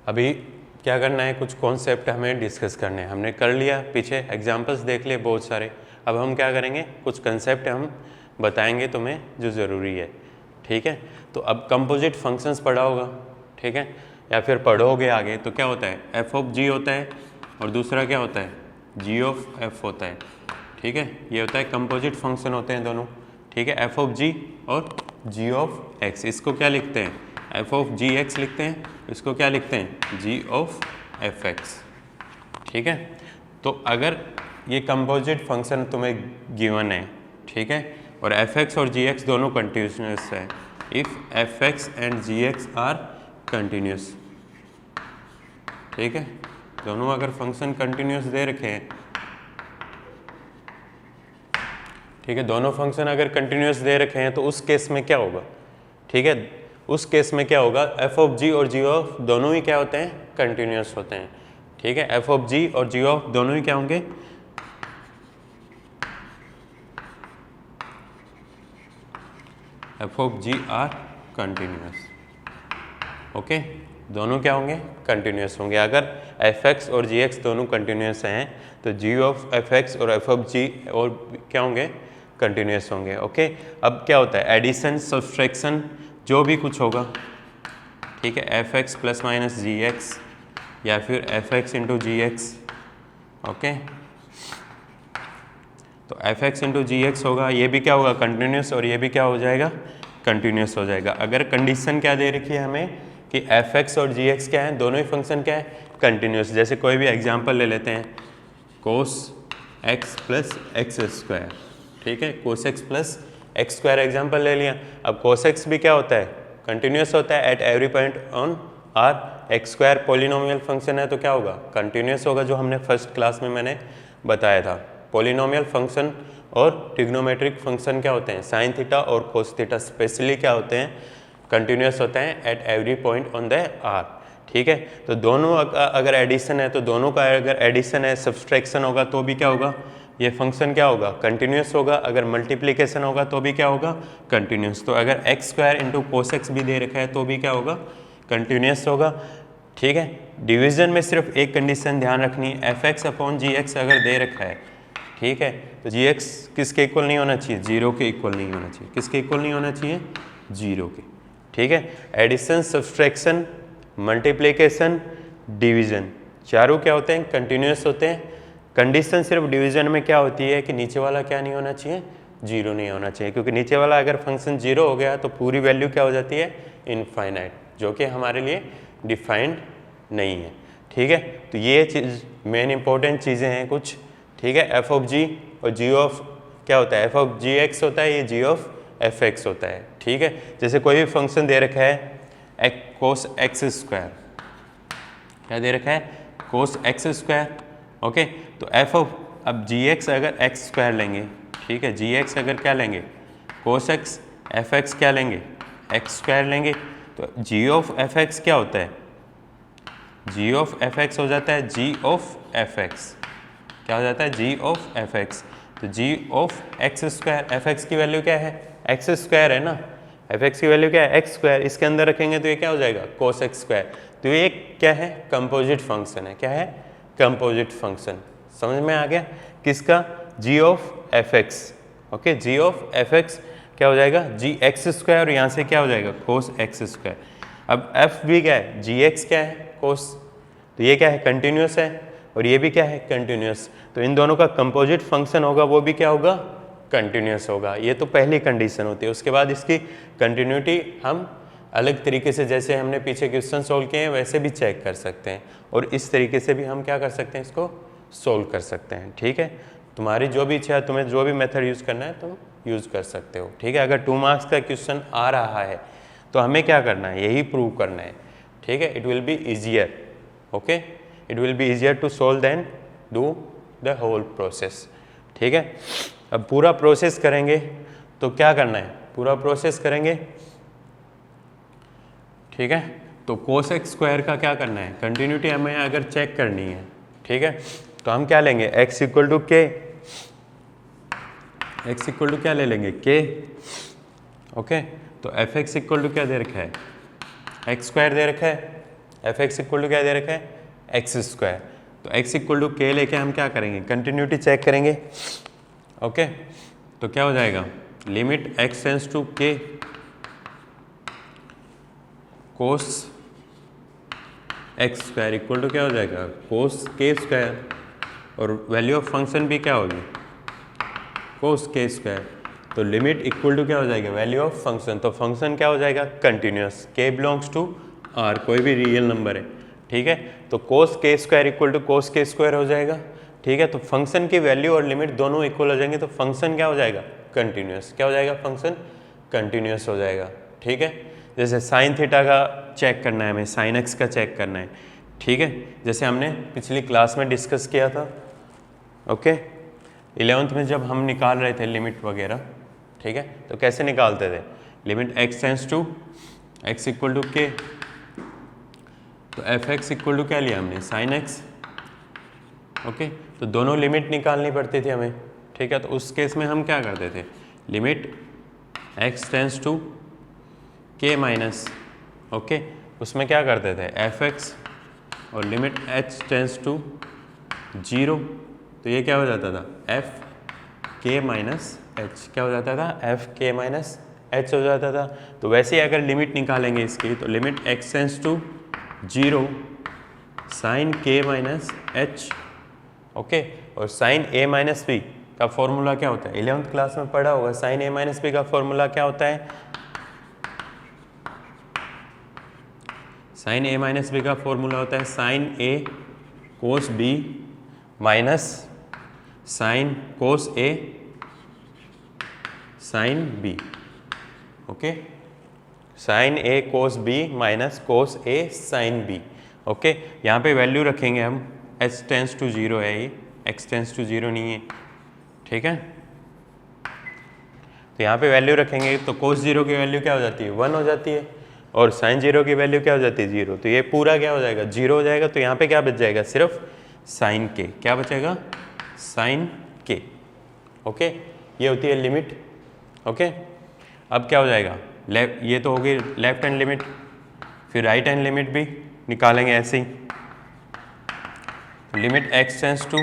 अभी क्या करना है, कुछ कॉन्सेप्ट हमें डिस्कस करने हैं। हमने कर लिया, पीछे एग्जांपल्स देख लिए बहुत सारे। अब हम क्या करेंगे, कुछ कंसेप्ट हम बताएंगे तुम्हें जो ज़रूरी है, ठीक है। तो अब कंपोजिट फंक्शंस पढ़ा होगा, ठीक है, या फिर पढ़ोगे आगे। तो क्या होता है, एफ ऑफ जी होता है और दूसरा क्या होता है, जी ऑफ एफ होता है, ठीक है। ये होता है कंपोजिट फंक्शन होते हैं दोनों, ठीक है, एफ ऑफ जी और जी ऑफ एक्स। इसको क्या लिखते हैं, एफ ऑफ जी एक्स लिखते हैं, इसको क्या लिखते हैं, जी ऑफ एफ एक्स, ठीक है। तो अगर ये कंपोजिट फंक्शन तुम्हें गिवन है, ठीक है, और एफ एक्स और जी एक्स दोनों कंटिन्यूस है, if f x and g x are continuous, ठीक है, दोनों अगर फंक्शन कंटिन्यूस दे रखे हैं, ठीक है, दोनों फंक्शन अगर कंटिन्यूस दे रखे हैं तो उस केस में क्या होगा, ठीक है, उस केस में क्या होगा, एफ ऑफ जी और जी ऑफ दोनों ही क्या होते हैं, कंटिन्यूस होते हैं, ठीक है। एफ ऑफ जी और जी ऑफ दोनों ही क्या होंगे, f of g are continuous, okay, दोनों क्या होंगे, कंटिन्यूस होंगे। अगर एफ एक्स और जी एक्स दोनों कंटिन्यूस हैं तो जी ऑफ एफ एक्स और एफ ऑफ जी और क्या होंगे, कंटिन्यूस होंगे, ओके। अब क्या होता है, एडिशन सब्सट्रैक्शन जो भी कुछ होगा, ठीक है, एफ एक्स प्लस माइनस जी एक्स या फिर एफ एक्स इंटू जी एक्स, ओके। तो एफ एक्स इंटू जी एक्स होगा, ये भी क्या होगा, कंटिन्यूस, और ये भी क्या हो जाएगा, कंटिन्यूस हो जाएगा। अगर कंडीशन क्या दे रखी है हमें कि एफ एक्स और जी एक्स क्या है, दोनों ही फंक्शन क्या है, कंटिन्यूस। जैसे कोई भी एग्जांपल ले लेते हैं, cos x plus x square, ठीक है, cos x plus x square example ले लिया। अब कोस एक्स भी क्या होता है, कंटिन्यूस होता है at every point on R. X square polynomial function है तो क्या होगा, कंटिन्यूस होगा, जो हमने फर्स्ट क्लास में मैंने बताया था। पॉलिनोमियल फंक्शन और ट्रिग्नोमेट्रिक फंक्शन क्या होते हैं, साइन थीटा और कोस थीटा स्पेशली क्या होते हैं, कंटिन्यूस होते हैं at every point on the R, ठीक है। तो दोनों अगर एडिशन है तो दोनों का अगर एडिशन है, सब्सट्रैक्शन होगा तो भी क्या होगा, ये फंक्शन क्या होगा, कंटिन्यूस होगा। अगर मल्टीप्लिकेशन होगा तो भी क्या होगा, कंटिन्यूस। तो अगर x square into cos x भी दे रखा है तो भी क्या होगा, कंटिन्यूस होगा, ठीक है। डिवीजन में सिर्फ एक कंडीशन ध्यान रखनी है, एफ एक्स अपॉन जी एक्स अगर दे रखा है, ठीक है, तो जी एक्स किसके इक्वल नहीं होना चाहिए, जीरो के इक्वल नहीं होना चाहिए। किसके इक्वल नहीं होना चाहिए, जीरो के, ठीक है। एडिशन, सब्सट्रैक्शन, मल्टीप्लिकेशन, डिवीजन चारों क्या होते हैं, कंटिन्यूस होते हैं। कंडीशन सिर्फ डिवीजन में क्या होती है कि नीचे वाला क्या नहीं होना चाहिए, जीरो नहीं होना चाहिए, क्योंकि नीचे वाला अगर फंक्शन जीरो हो गया तो पूरी वैल्यू क्या हो जाती है, इनफाइनाइट, जो कि हमारे लिए डिफाइंड नहीं है, ठीक है। तो ये चीज़ मेन इंपॉर्टेंट चीज़ें हैं कुछ, ठीक है। एफ ऑफ जी और जी ऑफ क्या होता है, एफ ऑफ जी एक्स होता है, ये जी ऑफ एफ एक्स होता है, ठीक है। जैसे कोई भी फंक्शन दे रखा है कोस एक्स स्क्वायर, क्या दे रखा है, कोस एक्स स्क्वायर, ओके। तो एफ ऑफ, अब जी एक्स अगर एक्स स्क्वायर लेंगे, ठीक है, जी एक्स अगर क्या लेंगे, कोस एक्स, एफ एक्स क्या लेंगे, एक्स स्क्वायर लेंगे, तो जी ऑफ एफ एक्स क्या होता है, जी ऑफ एफ एक्स हो जाता है जी ऑफ एफ एक्स, क्या हो जाता है, जी ऑफ एफ एक्स। तो G of X square, F X की वैल्यू क्या है, एक्स स्क्वायर है ना, एफ एक्स की वैल्यू क्या है, एक्स स्क्वायर, इसके अंदर रखेंगे तो ये क्या हो जाएगा, कोस एक्स स्क्वायर। तो ये क्या है, कंपोजिट फंक्शन है, क्या है, कंपोजिट फंक्शन। समझ में आ गया, किसका, G of F X, okay, G of F X क्या हो जाएगा, जी एक्स स्क्वायर, और यहाँ से क्या हो जाएगा, कोस एक्स स्क्वायर। अब एफ भी क्या है, जी एक्स क्या है, कोस, तो ये क्या है, कंटिन्यूस है, और ये भी क्या है, कंटिन्यूस। तो इन दोनों का कंपोजिट फंक्शन होगा वो भी क्या होगा, कंटिन्यूस होगा। ये तो पहली कंडीशन होती है। उसके बाद इसकी कंटिन्यूटी हम अलग तरीके से, जैसे हमने पीछे क्वेश्चन सोल्व किए हैं वैसे भी चेक कर सकते हैं, और इस तरीके से भी हम क्या कर सकते हैं, इसको सोल्व कर सकते हैं, ठीक है। तुम्हारी जो भी इच्छा है, तुम्हें जो भी मेथड यूज़ करना है तुम यूज़ कर सकते हो, ठीक है। अगर 2 मार्क्स का क्वेश्चन आ रहा है तो हमें क्या करना है, यही प्रूव करना है, ठीक है। It will be easier, okay, it will be easier to solve then do the whole process, ठीक है। अब पूरा प्रोसेस करेंगे तो क्या करना है, पूरा प्रोसेस करेंगे, ठीक है। तो कोस एक्स स्क्वायर का क्या करना है, कंटिन्यूटी हमें अगर चेक करनी है, ठीक है, तो हम क्या लेंगे, x इक्वल टू के, x इक्वल टू क्या ले लेंगे, k, ओके। तो एफ एक्स इक्वल टू क्या दे रखा है, एक्स स्क्वायर दे रखा है, एफ एक्स इक्वल टू क्या दे रखा है, एक्स स्क्वायर। तो एक्स इक्वल टू के लेके हम क्या करेंगे, कंटिन्यूटी चेक करेंगे। ओके, तो क्या हो जाएगा, limit x tends to k cos x square equal to क्या हो जाएगा, कोस के स्क्वायर, और वैल्यू ऑफ फंक्शन भी क्या होगी, कोस के स्क्वायर। तो लिमिट इक्वल टू क्या हो जाएगा, वैल्यू ऑफ फंक्शन। तो फंक्शन क्या हो जाएगा, कंटिन्यूस, के बिलोंग्स टू आर, कोई भी रियल नंबर है, ठीक है। तो कोस के स्क्वायर इक्वल टू कोस के स्क्वायर हो जाएगा, ठीक है। तो फंक्शन की वैल्यू और लिमिट दोनों इक्वल हो जाएंगे, तो फंक्शन क्या हो जाएगा, कंटिन्यूस। क्या हो जाएगा, फंक्शन कंटिन्यूस हो जाएगा, ठीक है। जैसे साइन थीटा का चेक करना है हमें, साइन एक्स का चेक करना है, ठीक है, जैसे हमने पिछली क्लास में डिस्कस किया था। ओके, 11th में जब हम निकाल रहे थे लिमिट वगैरह, ठीक है, तो कैसे निकालते थे, limit x tends to x equal to k, तो एफ एक्स इक्वल टू क्या लिया हमने, साइन एक्स। ओके, तो दोनों लिमिट निकालनी पड़ती थी हमें, ठीक है। तो उस केस में हम क्या करते थे, लिमिट एक्स टेंस टू के माइनस, ओके, उसमें क्या करते थे एफ एक्स, और लिमिट एच टेंस टू 0, तो ये क्या हो जाता था, एफ के माइनस एच, क्या हो जाता था, एफ के माइनस एच हो जाता था। तो वैसे ही अगर लिमिट निकालेंगे इसकी, तो limit x tends to 0 sine के माइनस एच, ओके, और साइन ए माइनस बी का फॉर्मूला क्या होता है, 11th क्लास में पढ़ा होगा, साइन ए माइनस बी का फॉर्मूला क्या होता है, साइन ए माइनस बी का फॉर्मूला होता है sine A cos B minus sine cos A sine B, okay, sine A cos B minus cos A sine B, okay. यहाँ पे value रखेंगे हम, एच टेंस टू 0 है ये, एक्स टेंस टू 0 नहीं है, ठीक है। तो यहाँ पे वैल्यू रखेंगे, तो कोस 0 की वैल्यू क्या हो जाती है, 1 हो जाती है, और साइन 0 की वैल्यू क्या हो जाती है, 0। तो ये पूरा क्या हो जाएगा, 0 हो जाएगा। तो यहाँ पे क्या बच जाएगा, सिर्फ साइन के, क्या बचेगा, साइन के, ओके। ये होती है लिमिट, ओके। अब क्या हो जाएगा, लेफ्ट, ये तो होगी लेफ्ट हैंड लिमिट, फिर राइट हैंड लिमिट भी निकालेंगे ऐसे ही। लिमिट एक्स टेंस टू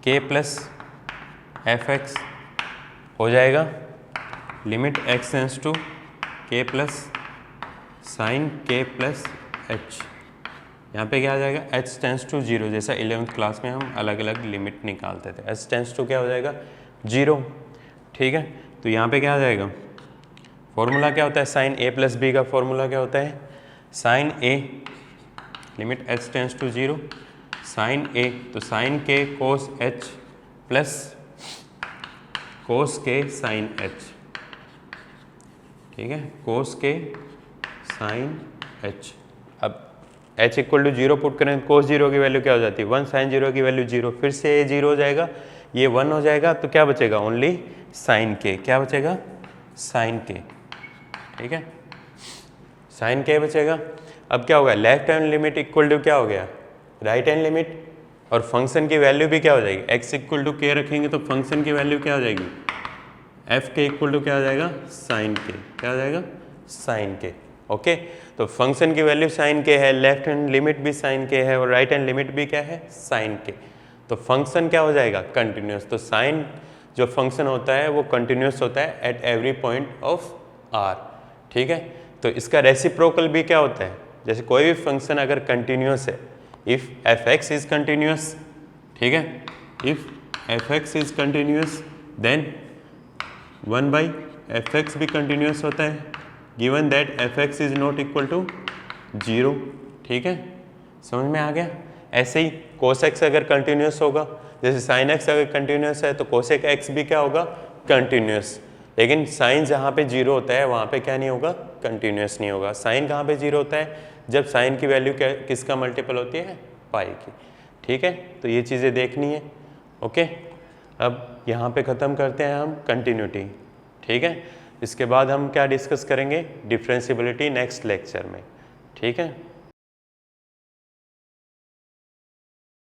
के प्लस एफ एक्स हो जाएगा, लिमिट एक्स टेंस टू के प्लस साइन के प्लस एच, यहाँ पे क्या आ जाएगा, एच टेंस टू 0, जैसा 11th क्लास में हम अलग अलग लिमिट निकालते थे, एच टेंस टू क्या हो जाएगा, 0, ठीक है। तो यहाँ पे क्या आ जाएगा, फॉर्मूला क्या होता है, साइन ए प्लस बी का फॉर्मूला क्या होता है, sine A limit H tends to 0 sine A, तो साइन के कोस एच प्लस कोस के साइन एच, ठीक है, कोस के साइन एच। अब h इक्वल टू 0 पुट करें, कोस 0 की वैल्यू क्या हो जाती है, 1, साइन 0 की वैल्यू 0, फिर से ये 0 हो जाएगा, ये 1 हो जाएगा, तो क्या बचेगा, ओनली साइन के, क्या बचेगा, साइन के, ठीक है, साइन के बचेगा। अब क्या होगा, left hand limit equal to क्या हो गया, राइट हैंड लिमिट, और फंक्शन की वैल्यू भी क्या हो जाएगी, x इक्वल टू के रखेंगे तो फंक्शन की वैल्यू क्या हो जाएगी, एफ के इक्वल टू क्या हो जाएगा, साइन के, क्या हो जाएगा, साइन के, ओके। तो फंक्शन की वैल्यू साइन के है, लेफ्ट हैंड लिमिट भी साइन के है, और राइट हैंड लिमिट भी क्या है, साइन के। तो फंक्शन क्या हो जाएगा, कंटिन्यूस। तो साइन जो फंक्शन होता है वो कंटिन्यूस होता है at every point of R, ठीक है। तो इसका रेसिप्रोकल भी क्या होता है, जैसे कोई भी फंक्शन अगर कंटिन्यूस है, if f x is continuous, ठीक है, if f x is continuous then 1 by f x भी कंटिन्यूस होता है, given that f x is not equal to 0, ठीक है, समझ में आ गया। ऐसे ही कोस एक्स अगर कंटिन्यूस होगा, जैसे साइन एक्स अगर कंटिन्यूस है तो कोसेक एक्स भी क्या होगा, कंटिन्यूस। लेकिन साइन जहाँ पे 0 होता है वहाँ पे क्या नहीं होगा, कंटिन्यूस नहीं होगा। साइन कहाँ पे 0 होता है, जब साइन की वैल्यू क्या किसका मल्टीपल होती है, पाई की, ठीक है। तो ये चीज़ें देखनी है, ओके। अब यहाँ पे ख़त्म करते हैं हम कंटिन्यूटी, ठीक है। इसके बाद हम क्या डिस्कस करेंगे, डिफरेंशिएबिलिटी नेक्स्ट लेक्चर में, ठीक है।